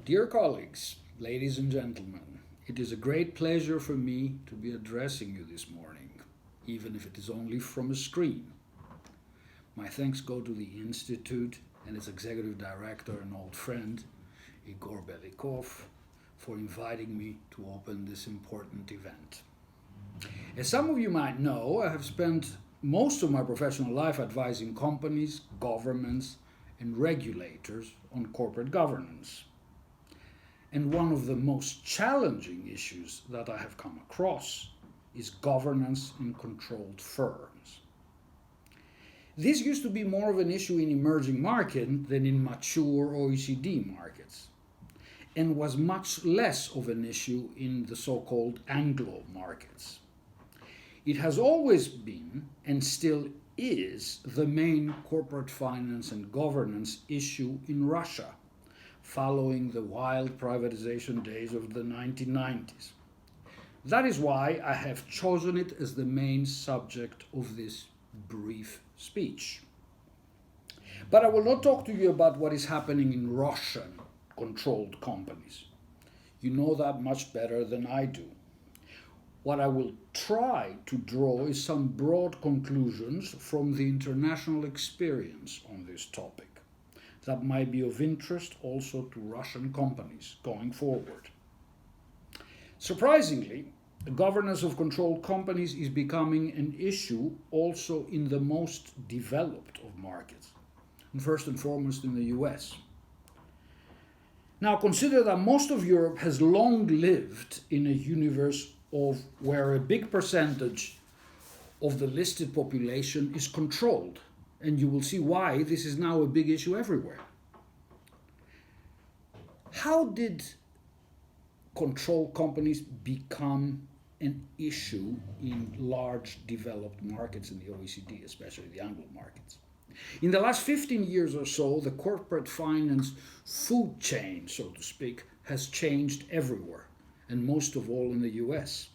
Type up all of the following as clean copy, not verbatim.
Dear colleagues, ladies and gentlemen, it is a great pleasure for me to be addressing you this morning, even if it is only from a screen. My thanks go to the Institute and its executive director and old friend, Igor Belikov, for inviting me to open this important event. As some of you might know, I have spent most of my professional life advising companies, governments, and regulators on corporate governance. And one of the most challenging issues that I have come across is governance in controlled firms. This used to be more of an issue in emerging markets than in mature OECD markets, and was much less of an issue in the so-called Anglo markets. It has always been, and still is, the main corporate finance and governance issue in Russia, following the wild privatization days of the 1990s. That is why I have chosen it as the main subject of this brief speech. But I will not talk to you about what is happening in Russian-controlled companies. You know that much better than I do. What I will try to draw is some broad conclusions from the international experience on this topic that might be of interest also to Russian companies going forward. Surprisingly, the governance of controlled companies is becoming an issue also in the most developed of markets, and first and foremost in the US. Now consider that most of Europe has long lived in a universe of where a big percentage of the listed population is controlled, and you will see why this is now a big issue everywhere. How did controlled companies become an issue in large developed markets in the OECD, especially the Anglo markets? In the last 15 years or so, the corporate finance food chain, so to speak, has changed everywhere, and most of all in the US.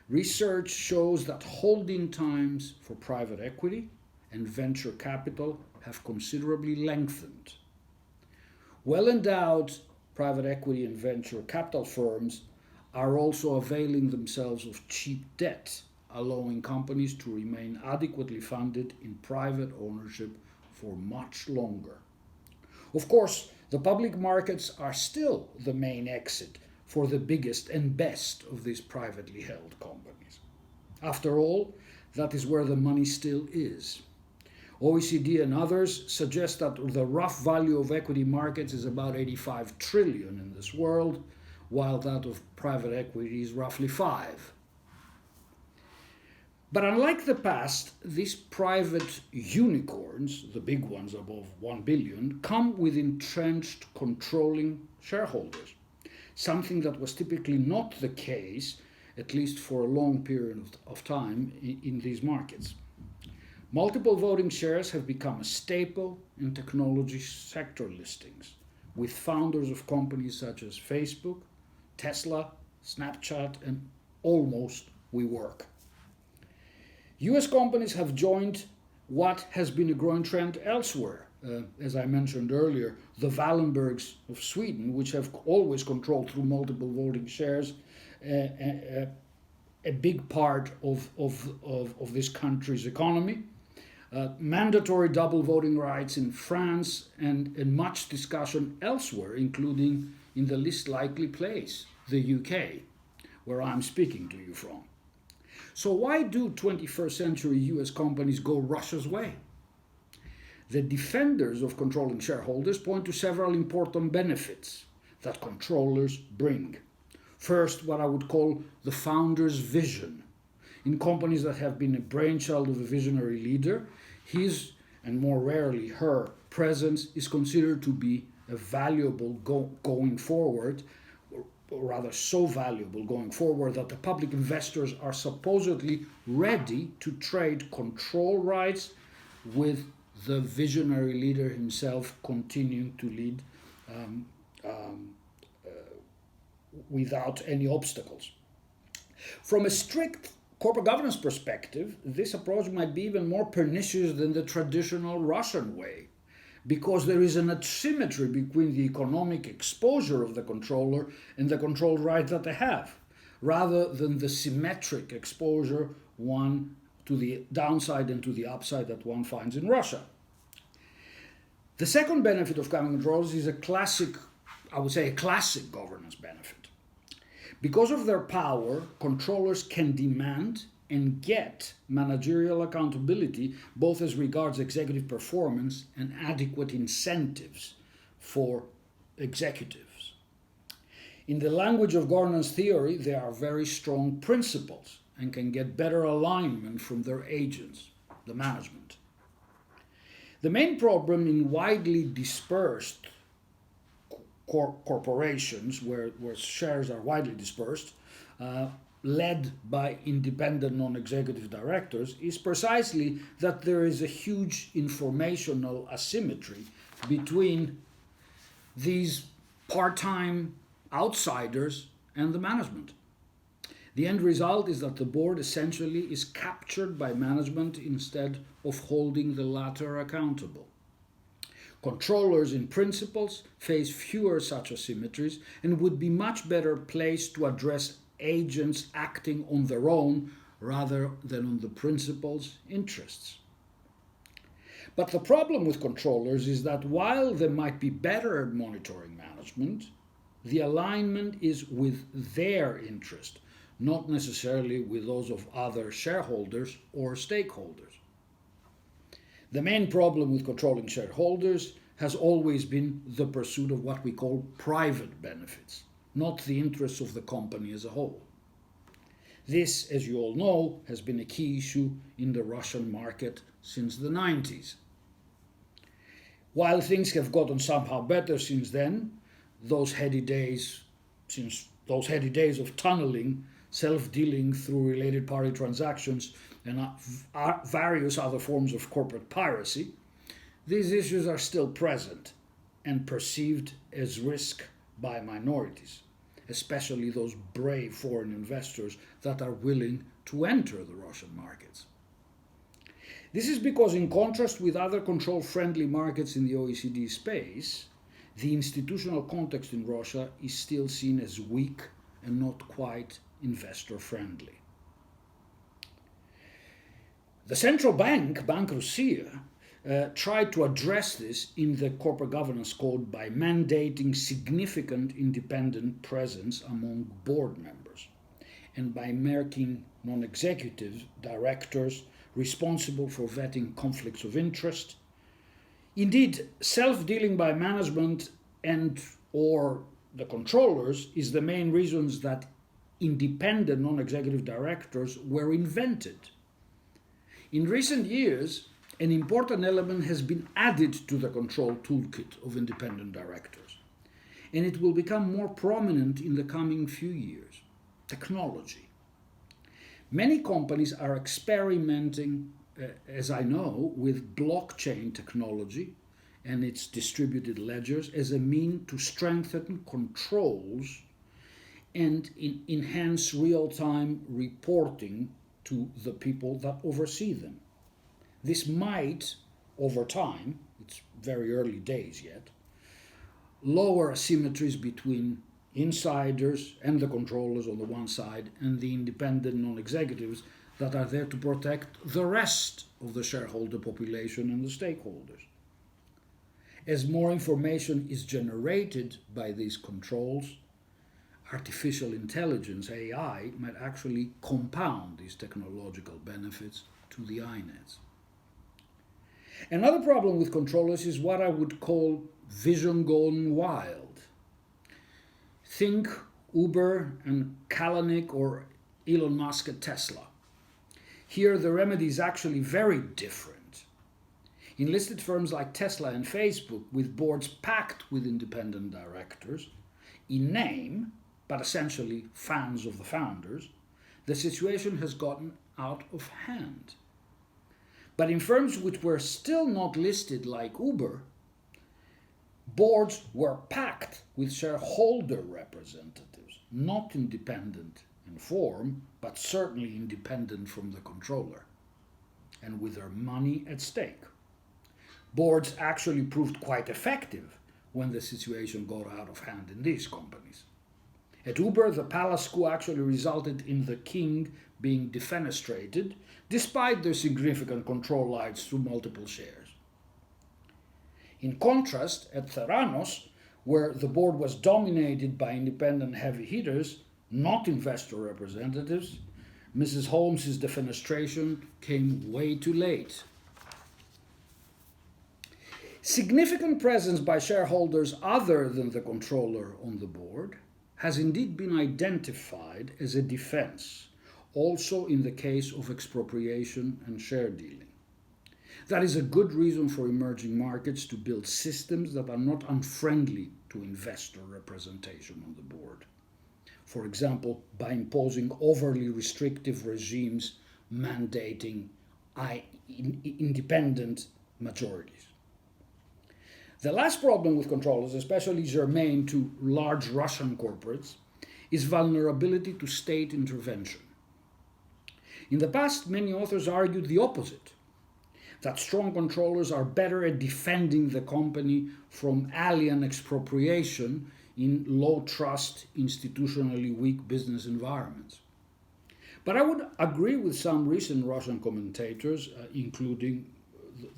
Research shows that holding times for private equity and venture capital have considerably lengthened. Well-endowed private equity and venture capital firms are also availing themselves of cheap debt, allowing companies to remain adequately funded in private ownership for much longer. Of course, the public markets are still the main exit for the biggest and best of these privately held companies. After all, that is where the money still is. OECD and others suggest that the rough value of equity markets is about 85 trillion in this world, while that of private equity is roughly 5. But unlike the past, these private unicorns, the big ones above 1 billion, come with entrenched controlling shareholders, something that was typically not the case, at least for a long period of time, in these markets. Multiple voting shares have become a staple in technology sector listings, with founders of companies such as Facebook, Tesla, Snapchat, and almost WeWork. US companies have joined what has been a growing trend elsewhere. As I mentioned earlier, the Wallenbergs of Sweden, which have always controlled through multiple voting shares a big part of this country's economy. Mandatory double voting rights in France, and much discussion elsewhere, including in the least likely place, the UK, where I'm speaking to you from. So why do 21st century US companies go Russia's way? The defenders of controlling shareholders point to several important benefits that controllers bring. First, what I would call the founder's vision. In companies that have been a brainchild of a visionary leader, his, and more rarely her, presence is considered to be a valuable going forward, or rather so valuable going forward that the public investors are supposedly ready to trade control rights with the visionary leader himself continuing to lead without any obstacles. From a strict corporate governance perspective, this approach might be even more pernicious than the traditional Russian way, because there is an asymmetry between the economic exposure of the controller and the control right that they have, rather than the symmetric exposure, one to the downside and to the upside, that one finds in Russia. The second benefit of common controllers is a classic governance benefit. Because of their power, controllers can demand and get managerial accountability, both as regards executive performance and adequate incentives for executives. In the language of governance theory, they are very strong principles and can get better alignment from their agents, the management. The main problem in widely dispersed corporations, where shares are widely dispersed, led by independent non-executive directors, is precisely that there is a huge informational asymmetry between these part-time outsiders and the management. The end result is that the board essentially is captured by management instead of holding the latter accountable. Controllers, in principles, face fewer such asymmetries and would be much better placed to address agents acting on their own rather than on the principal's interests. But the problem with controllers is that while they might be better at monitoring management, the alignment is with their interest, not necessarily with those of other shareholders or stakeholders. The main problem with controlling shareholders has always been the pursuit of what we call private benefits, not the interests of the company as a whole. This, as you all know, has been a key issue in the Russian market since the 90s. While things have gotten somehow better since then, those heady days of tunneling, self-dealing through related party transactions, and various other forms of corporate piracy, these issues are still present and perceived as risk by minorities, especially those brave foreign investors that are willing to enter the Russian markets. This is because, in contrast with other control-friendly markets in the OECD space, the institutional context in Russia is still seen as weak and not quite investor-friendly. The central bank, Bank Russia, tried to address this in the corporate governance code by mandating significant independent presence among board members and by making non-executive directors responsible for vetting conflicts of interest. Indeed, self-dealing by management and or the controllers is the main reasons that independent non-executive directors were invented. In recent years, an important element has been added to the control toolkit of independent directors, and it will become more prominent in the coming few years: technology. Many companies are experimenting, as I know, with blockchain technology and its distributed ledgers as a means to strengthen controls and enhance real-time reporting to the people that oversee them. This might, over time, it's very early days yet, lower asymmetries between insiders and the controllers on the one side and the independent non-executives that are there to protect the rest of the shareholder population and the stakeholders. As more information is generated by these controls, artificial intelligence, AI, might actually compound these technological benefits to the INETs. Another problem with controllers is what I would call vision gone wild. Think Uber and Kalanick or Elon Musk at Tesla. Here the remedy is actually very different. In listed firms like Tesla and Facebook, with boards packed with independent directors, in name, but essentially fans of the founders, the situation has gotten out of hand. But in firms which were still not listed like Uber, boards were packed with shareholder representatives, not independent in form, but certainly independent from the controller, and with their money at stake. Boards actually proved quite effective when the situation got out of hand in these companies. At Uber, the palace coup actually resulted in the king being defenestrated, despite their significant control rights through multiple shares. In contrast, at Theranos, where the board was dominated by independent heavy hitters, not investor representatives, Mrs. Holmes's defenestration came way too late. Significant presence by shareholders other than the controller on the board has indeed been identified as a defense, also in the case of expropriation and share dealing. That is a good reason for emerging markets to build systems that are not unfriendly to investor representation on the board. For example, by imposing overly restrictive regimes mandating independent majorities. The last problem with controllers, especially germane to large Russian corporates, is vulnerability to state intervention. In the past, many authors argued the opposite, that strong controllers are better at defending the company from alien expropriation in low-trust, institutionally weak business environments. But I would agree with some recent Russian commentators, including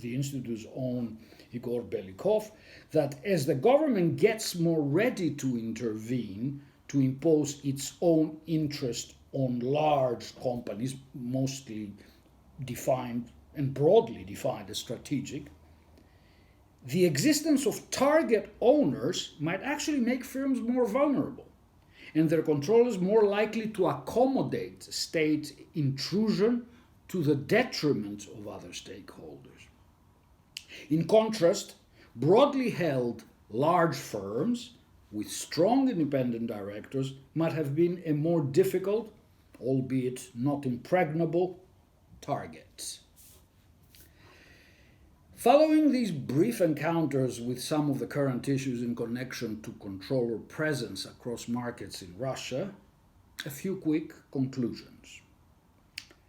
the Institute's own Igor Belikov, that as the government gets more ready to intervene, to impose its own interest on large companies, mostly defined and broadly defined as strategic, the existence of target owners might actually make firms more vulnerable and their controllers more likely to accommodate state intrusion to the detriment of other stakeholders. In contrast, broadly held large firms with strong independent directors might have been a more difficult, albeit not impregnable, target. Following these brief encounters with some of the current issues in connection to controller presence across markets in Russia, a few quick conclusions.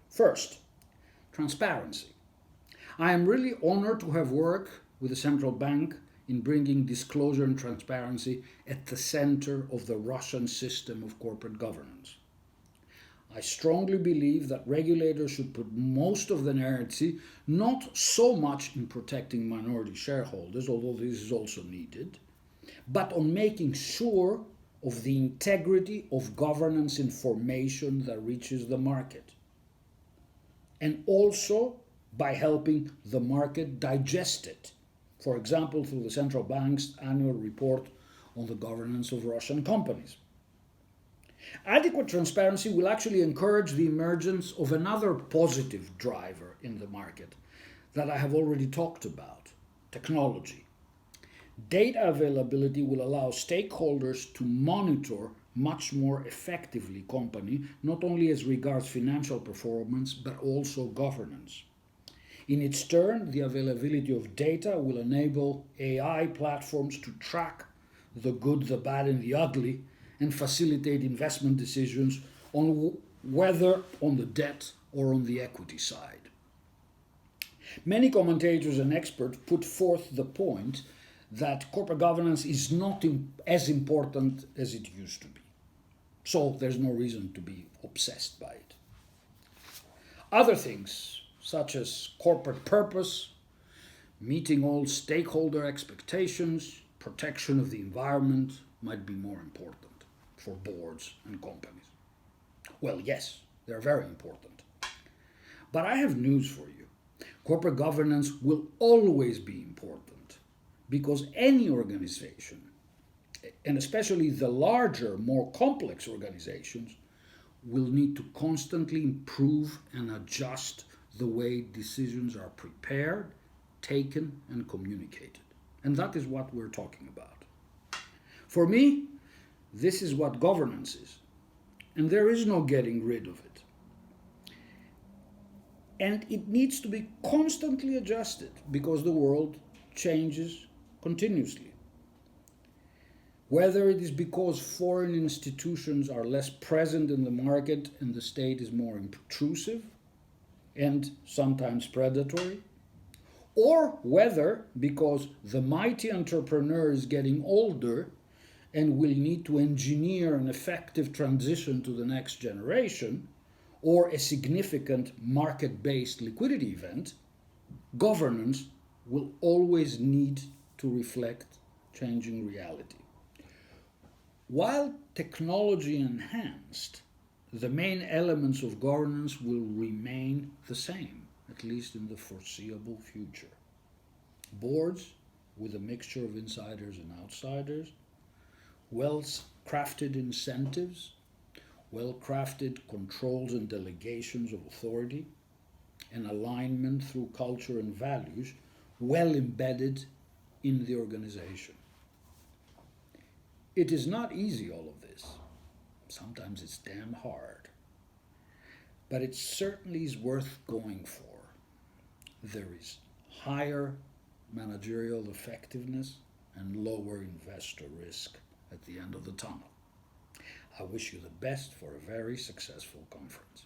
First, transparency. I am really honored to have worked with the central bank in bringing disclosure and transparency at the center of the Russian system of corporate governance. I strongly believe that regulators should put most of the inertia not so much in protecting minority shareholders, although this is also needed, but on making sure of the integrity of governance information that reaches the market, and also by helping the market digest it, for example, through the central bank's annual report on the governance of Russian companies. Adequate transparency will actually encourage the emergence of another positive driver in the market that I have already talked about, technology. Data availability will allow stakeholders to monitor much more effectively company, not only as regards financial performance, but also governance. In its turn, the availability of data will enable AI platforms to track the good, the bad, and the ugly, and facilitate investment decisions on whether on the debt or on the equity side. Many commentators and experts put forth the point that corporate governance is not as important as it used to be. So there's no reason to be obsessed by it. Other things, such as corporate purpose, meeting all stakeholder expectations, protection of the environment, might be more important for boards and companies. Well, yes, they're very important. But I have news for you. Corporate governance will always be important because any organization, and especially the larger, more complex organizations, will need to constantly improve and adjust the way decisions are prepared, taken, and communicated. And that is what we're talking about. For me, this is what governance is, and there is no getting rid of it. And it needs to be constantly adjusted because the world changes continuously. Whether it is because foreign institutions are less present in the market and the state is more intrusive and sometimes predatory, or whether, because the mighty entrepreneur is getting older and will need to engineer an effective transition to the next generation, or a significant market-based liquidity event, governance will always need to reflect changing reality. While technology enhanced, the main elements of governance will remain the same, at least in the foreseeable future. Boards with a mixture of insiders and outsiders, well-crafted incentives, well-crafted controls and delegations of authority, and alignment through culture and values well embedded in the organization. It is not easy, all of this. Sometimes it's damn hard. But it certainly is worth going for. There is higher managerial effectiveness and lower investor risk at the end of the tunnel. I wish you the best for a very successful conference.